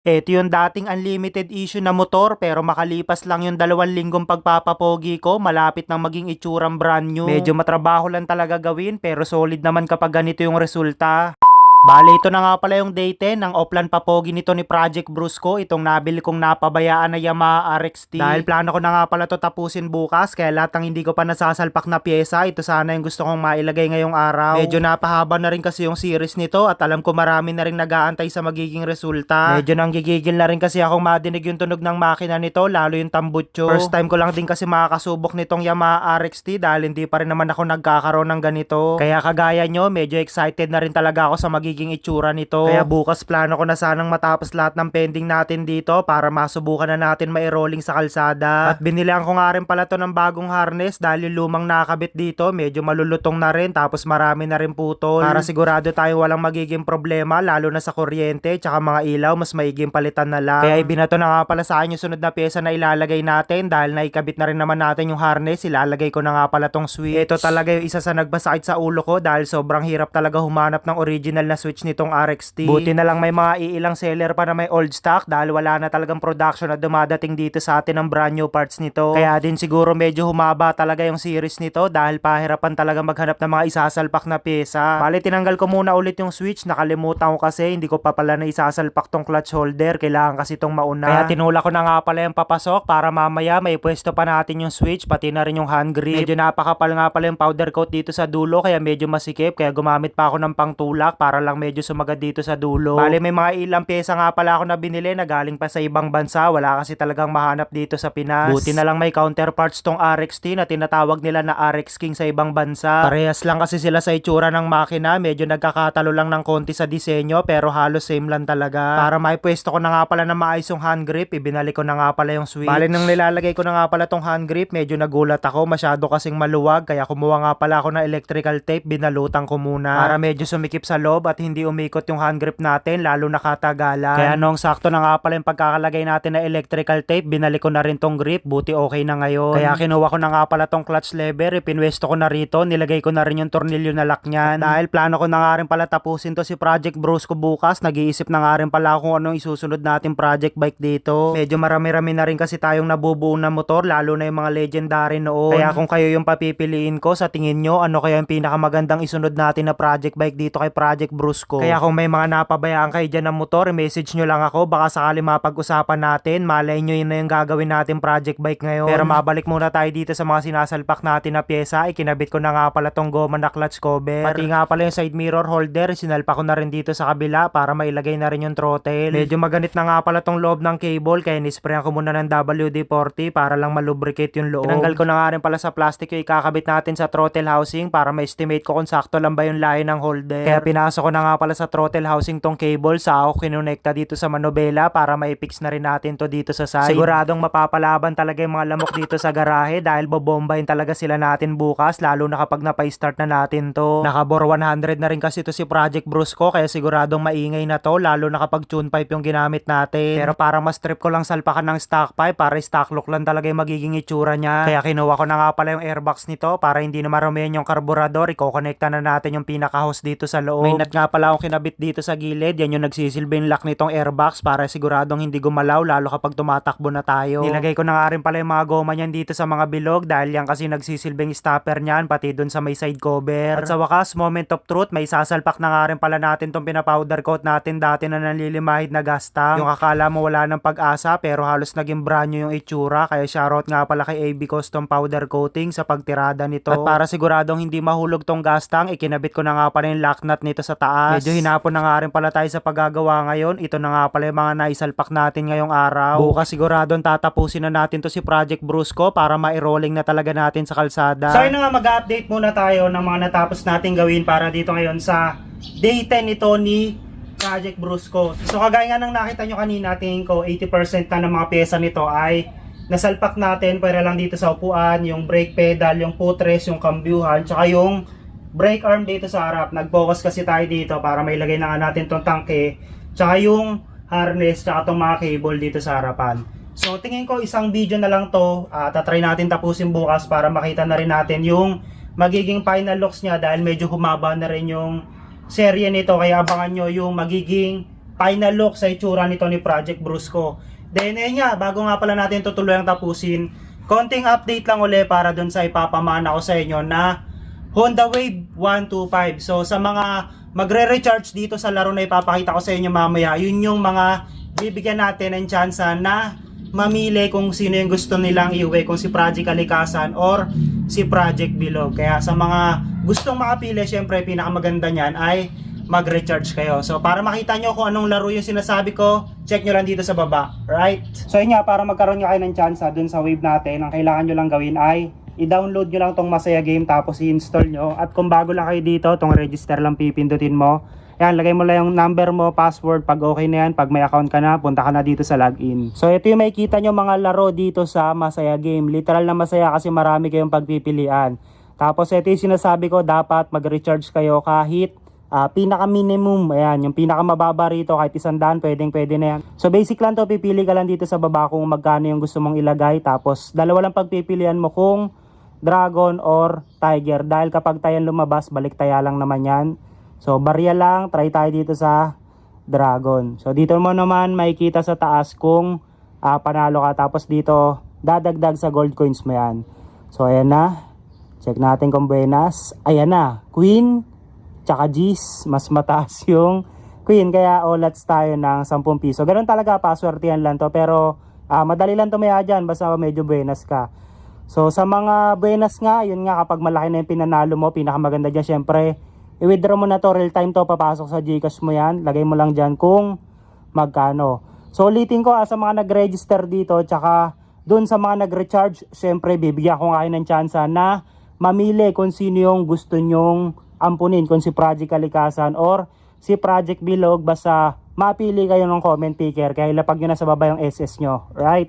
Ito yung dating unlimited issue na motor pero makalipas lang yung 2 linggong pagpapapogi ko, malapit nang maging itsurang brand new. Medyo matrabaho lang talaga gawin pero solid naman kapag ganito yung resulta. Bale, ito na nga pala yung day 10 ng Oplan Papogi nito ni Project Brusco, itong nabili kong napabayaan na Yamaha RXT. Dahil plano ko na nga pala to tapusin bukas, kaya lahat ng hindi ko pa nasasalpak na pyesa, ito sana yung gusto kong mailagay ngayong araw. Medyo napahaba na rin kasi yung series nito at alam ko marami na rin nag-aantay sa magiging resulta. Medyo nanggigigil na rin kasi akong madinig yung tunog ng makina nito, lalo yung tambutso. First time ko lang din kasi makakasubok nitong Yamaha RXT dahil hindi pa rin naman ako nagkakaroon ng ganito. Kaya kagaya nyo, medyo excited na rin talaga ako sa magiging itsura nito. Kaya bukas plano ko na sanang matapos lahat ng pending natin dito para masubukan na natin mai-rolling sa kalsada. At binilihan ko nga rin pala to ng bagong harness dahil yung lumang nakakabit dito medyo malulutong na rin tapos marami na rin putol. Para sigurado tayo walang magiging problema lalo na sa kuryente tsaka mga ilaw, mas maiging palitan na lang. Kaya ibinato na nga pala sa akin yung sunod na pyesa na ilalagay natin dahil naikabit na rin naman natin yung harness. Ilalagay ko na nga pala tong switch. Ito talaga yung isa sa nagbasakit sa ulo ko dahil sobrang hirap talaga humanap ng original na switch nitong RXT. Buti na lang may mga iilang seller pa na may old stock dahil wala na talagang production na dumadating dito sa atin ng brand new parts nito. Kaya din siguro medyo humaba talaga yung series nito dahil pahirapan talaga maghanap ng mga isasalpak na pyesa. Bale, tinanggal ko muna ulit yung switch, nakalimutan ko kasi hindi ko pa pala na isasalpak tong clutch holder, kailangan kasi itong mauna. Kaya tinula ko na nga pala yung papasok para mamaya may pwesto pa natin yung switch pati na rin yung hand grip. Medyo napakapal nga pala yung powder coat dito sa dulo kaya medyo masikip, kaya gumamit pa ako ng pangtulak para lang medyo sumagad dito sa dulo. Bale, may mga ilang pyesa nga pala ako na binili na galing pa sa ibang bansa, wala kasi talagang mahanap dito sa Pinas. Buti na lang may counterparts tong RXT na tinatawag nila na RX King sa ibang bansa. Parehas lang kasi sila sa itsura ng makina, medyo nagkakatalo lang ng konti sa disenyo pero halos same lang talaga. Para maipwesto ko na nga pala na maayos yung hand grip, ibinalik ko na nga pala yung switch. Bale, nang nilalagay ko na nga pala tong hand grip, medyo nagulat ako, masyado kasing maluwag, kaya kumuha nga pala ako ng electrical tape, binalutan ko muna para medyo sumikip sa loob at hindi umikot yung hand grip natin lalo nakatagalan. Kaya nung sakto na nga pala yung pagkakalagay natin na electrical tape, binalik ko na rin tong grip, buti okay na ngayon. Kaya kinuha ko na nga pala tong clutch lever, ipinwesto ko na rito, nilagay ko na rin yung tornilyo na lock niyan. Dahil plano ko na nga rin pala tapusin to si Project Brusco bukas, nag-iisip na nga rin pala kung anong isusunod natin project bike dito. Medyo marami-rami na rin kasi tayong nabubuo na motor, lalo na yung mga legendary noon. Kaya kung kayo yung papipiliin ko, sa tingin nyo, ano kaya yung pinakamagandang isunod natin na project bike dito kay Project Brusco? Kaya kung may mga napabayaan kayo dyan ng motor, message nyo lang ako, baka sakali mapag-usapan natin, malay nyo yun na yung gagawin natin project bike ngayon. Pero mabalik muna tayo dito sa mga sinasalpak natin na pyesa. Ikinabit ko na nga pala tong goma na clutch cover, pati nga pala yung side mirror holder, sinalpa ko na rin dito sa kabila para mailagay na rin yung throttle. Medyo maganit na nga pala tong loob ng cable kaya nisprayan ko muna ng WD-40 para lang malubricate yung loob. Tinanggal ko na nga rin pala sa plastic yung ikakabit natin sa throttle housing para ma-estimate ko kung sakto lang ba yung layo ng holder. Kaya pinasok ko na nga pala sa throttle housing tong cable, sa ako kinonekta dito sa manobela para ma-fix na rin natin to dito sa side. Siguradong mapapalaban talaga yung mga lamok dito sa garahe dahil bobombahin talaga sila natin bukas, lalo na kapag napay-start na natin to. Nakabor 100 na rin kasi to si Project Brusco kaya siguradong maingay na to, lalo na kapag tune pipe yung ginamit natin. Pero parang mas trip ko lang salpakan ng stock pipe para stock look lang talaga yung magiging itsura niya. Kaya kinuha ko na nga pala yung airbox nito para hindi na marumihan yung karburador. Iko-connecta na natin yung pinaka-hose dito sa loob. May nut nga pala akong kinabit dito sa gilid, yan yung nagsisilbing lock nitong airbox para siguradong hindi gumalaw lalo kapag tumatakbo na tayo. Nilagay ko na nga rin pala yung mga goma niyan dito sa mga bilog dahil yan kasi nagsisilbing stopper niyan pati dun sa may side cover. At sa wakas, moment of truth, may sasalpak na nga rin pala natin tong pinapowder coat natin dati na nanlilimahid na gas tank. Yung akala mo wala ng pag-asa pero halos naging brand new yung itsura, kaya shoutout nga pala kay AB Custom Powder Coating sa pagtirada nito. At para siguradong hindi mahulog tong gas tank, ikinabit ko na nga pala yung lock nut nito sa taas. Medyo hinapon na nga rin pala tayo sa paggagawa ngayon. Ito na nga pala yung mga naisalpak natin ngayong araw. Bukas siguradong tatapusin na natin to si Project Brusco para ma-rolling na talaga natin sa kalsada. So yun na nga, mag-update muna tayo ng mga natapos natin gawin para dito ngayon sa day 10 ito ni Project Brusco. So kagaya nga ng nakita nyo kanina, tingin ko 80% na ng mga pyesa nito ay nasalpak natin. Pwera lang dito sa upuan, yung brake pedal, yung footrest, yung kambyuhan, tsaka yung brake arm dito sa harap. Nag-focus kasi tayo dito para may lagay na nga natin tong tangke, tsaka yung harness, tsaka tong mga cable dito sa harapan. So tingin ko isang video na lang to, tatry natin tapusin bukas para makita na rin natin yung magiging final looks niya dahil medyo humaba na rin yung serye nito, kaya abangan nyo yung magiging final look sa itsura nito ni Project Brusco. Then ayun nga, bago nga pala natin tutuluyang tapusin, konting update lang uli para dun sa ipapamana ko sa inyo na Honda Wave 125. So sa mga magre-recharge dito sa laro na ipapakita ko sa inyo mamaya, yun yung mga bibigyan natin ng chance na mamili kung sino yung gusto nilang iuwi, kung si Project Kalikasan or si Project Bilog. Kaya sa mga gustong makapili, syempre pinakamaganda niyan ay mag-recharge kayo. So para makita nyo kung anong laro yung sinasabi ko, check nyo lang dito sa baba, right? So yun nga, para magkaroon nyo kayo ng chance dun sa Wave natin, ang kailangan nyo lang gawin ay i-download nyo lang tong Masaya Game tapos i-install nyo. At kung bago lang kayo dito, tong register lang pipindutin mo. Yan, lagay mo lang yung number mo, password. Pag okay na yan, pag may account ka na, punta ka na dito sa login. So ito yung makikita nyo mga laro dito sa Masaya Game. Literal na masaya kasi marami kayong pagpipilian. Tapos ito yung sinasabi ko, dapat mag-recharge kayo kahit pinaka minimum, ayan, yung pinaka mababa rito kahit 100, pwede na yan. So basic lang to, pipili ka lang dito sa baba kung magkano yung gusto mong ilagay. Tapos dalawa lang pagpipilian mo kung Dragon or Tiger. Dahil kapag tayan lumabas, balik taya lang naman yan. So barya lang, try tayo dito sa Dragon. So dito mo naman makikita sa taas kung panalo ka. Tapos dito, dadagdag sa gold coins mo yan. So ayan na, check natin kung buenas. Ayan na, Queen tsaka G's, mas mataas yung Queen, kaya olats tayo ng 10 piso. Ganun talaga, paswertihan lang to, pero madali lang tumaya dyan, basta medyo buenas ka. So sa mga buenas nga, yun nga, kapag malaki na yung pinanalo mo, pinakamaganda dyan, syempre i-withdraw mo na to, real time to, papasok sa Gcash mo yan, lagay mo lang dyan kung magkano. So ulitin ko, sa mga nag-register dito, tsaka dun sa mga nag-recharge, syempre bibigyan ko nga kayo ng chance na mamili kung sino yung gusto nyong ampunin, kung si Project Kalikasan or si Project Bilog. Basta mapili kayo ng comment picker, kaya ilapag nyo na sa baba yung SS nyo, right?